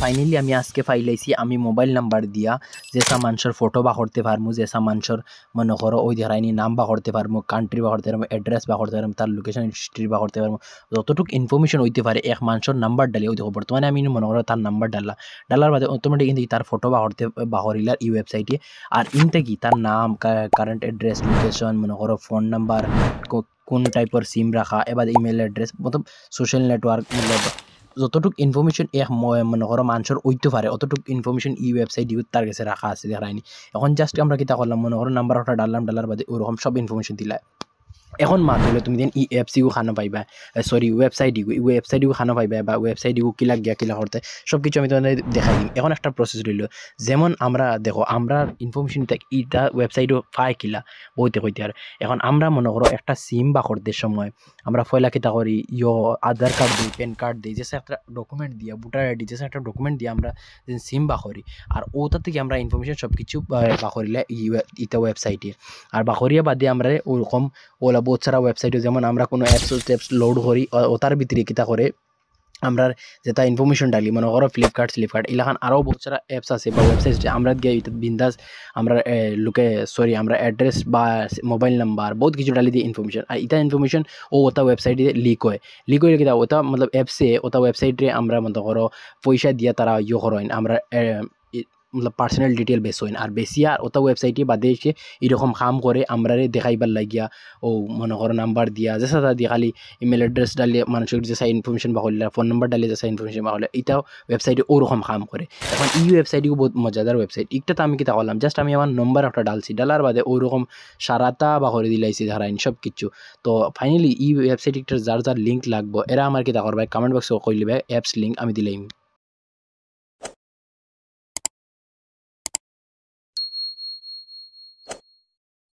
Finally আমি আজকে ফাইলাইছি আমি মোবাইল নাম্বার দিয়া যেসা মানুষের ফটো বা করতে পারমু, যেসা মানুষের মনে করো ওই দেখাইনি নাম বা করতে পারমু, কান্ট্রি বা করতে পারমু, অ্যাড্রেস বা করতে পারমু, তার লোকেশন হিস্ট্রি বা করতে পারমু, যতটুকু ইনফরমেশন হইতে পারে এক মানুষের নাম্বার ডালি ওই দেখো বর্তমানে আমি মনে করো তার নাম্বার ডালার বাদে অটোমেটিক কিন্তু তার ফটো বা করতে বা করিলার এই ওয়েবসাইটে। আর ইনতে কি তার নাম, কারেন্ট অ্যাড্রেস, লোকেশন, মনে করো ফোন নাম্বার, কোন টাইপের সিম রাখা, এবার ইমেল অ্যাড্রেস, মতলব সোশ্যাল নেটওয়ার্ক, মতলব যতটুক ইনফরমেশন এক মনে করো মানুষের ওইতে পারে অতটুক ইনফরমেশন ই ওয়েবসাইট তার কাছে রাখা আছে দেখায়নি। এখন জাস্ট আমরা কিতা করলাম, মনে করো নাম্বার ওটা ডালার বাদে ওরকম সব ইনফরমেশন দিলা। এখন মাত হলে তুমি দেন ই অ্যাপস ইউ খানো পাইবা, সরি ওয়েবসাইট ইউ খানো পাইবা, বা ওয়েবসাইট ইউ কিলা গিয়া কিলা করতে সব কিছু আমি তোমাদের দেখাই দিই। এখন একটা প্রসেস রইল, যেমন আমরা দেখো আমরা ইনফরমেশন ইটা ওয়েবসাইটও পাই কিলা বইতে কইতে। আর এখন আমরা মনে করো একটা সিম বা করতে সময় আমরা ফয়লা কিতা করি, আধার কার্ড দিই, প্যান কার্ড দিই, যে একটা ডকুমেন্ট দিয়া, ভোটার আইডি, যে একটা ডকুমেন্ট দিয়ে আমরা সিম বা করি। আর ওটা থেকে আমরা ইনফরমেশন সব কিছু বা করিলে ইটা ওয়েবসাইটে। আর বাকরিয়া বাদে আমরা ওরকম ওলা বহুত সারা ওয়েবসাইটে, যেমন আমরা কোনো অ্যাপস লোড করি ওটার ভিতরে কিতা করে আমরা যেটা ইনফরমেশন ডালি, মনে করো ফ্লিপকার্ট এলাকান আরও বহুত সারা অ্যাপস আছে বা ওয়েবসাইট আমরা গিয়ে বিন্দাস আমরা আমরা অ্যাড্রেস বা মোবাইল নাম্বার বহুত কিছু ডালি দিয়ে ইনফরমেশন। আর এটা ইনফরমেশন ওটা ওয়েবসাইটে লিক হয়ে কিনা ওটা মতলব অ্যাপসে ওটা ওয়েবসাইটে আমরা মনে করো পয়সা দিয়ে তারা করেন আমরা মতলব পার্সোনাল ডিটেল বেশ হইন। আর বেশি আর ওটা ওয়েবসাইটে বাদে এসে এরকম কাম করে আমরা দেখাইবার লাগিয়া ও মনে করো নাম্বার দিয়া যেসা দিয়ে খালি ইমেল অ্যাড্রেস ডালিয়ে মানুষের যেসা ইনফরমেশন বা হলে, ফোন নাম্বার ডালিয়ে যেসা ইনফরমেশন বা হলে, এটাও ওয়েবসাইটে ওরকম কাম করে। এখন এই ওয়েবসাইটও বহুত মজাদার ওয়েবসাইট। একটা তো আমি কিতা করলাম, জাস্ট আমি আমার নম্বর একটা ডালছি, ডালার বাদে ওরকম সারাটা বা করে দিলাইছি ধারাইন সব কিছু। তো ফাইনালি এই ওয়েবসাইট যার লিঙ্ক লাগবো এরা আমার কিতা করবে, কমেন্ট বক্সে কইলিবে অ্যাপস লিঙ্ক আমি দিলাম।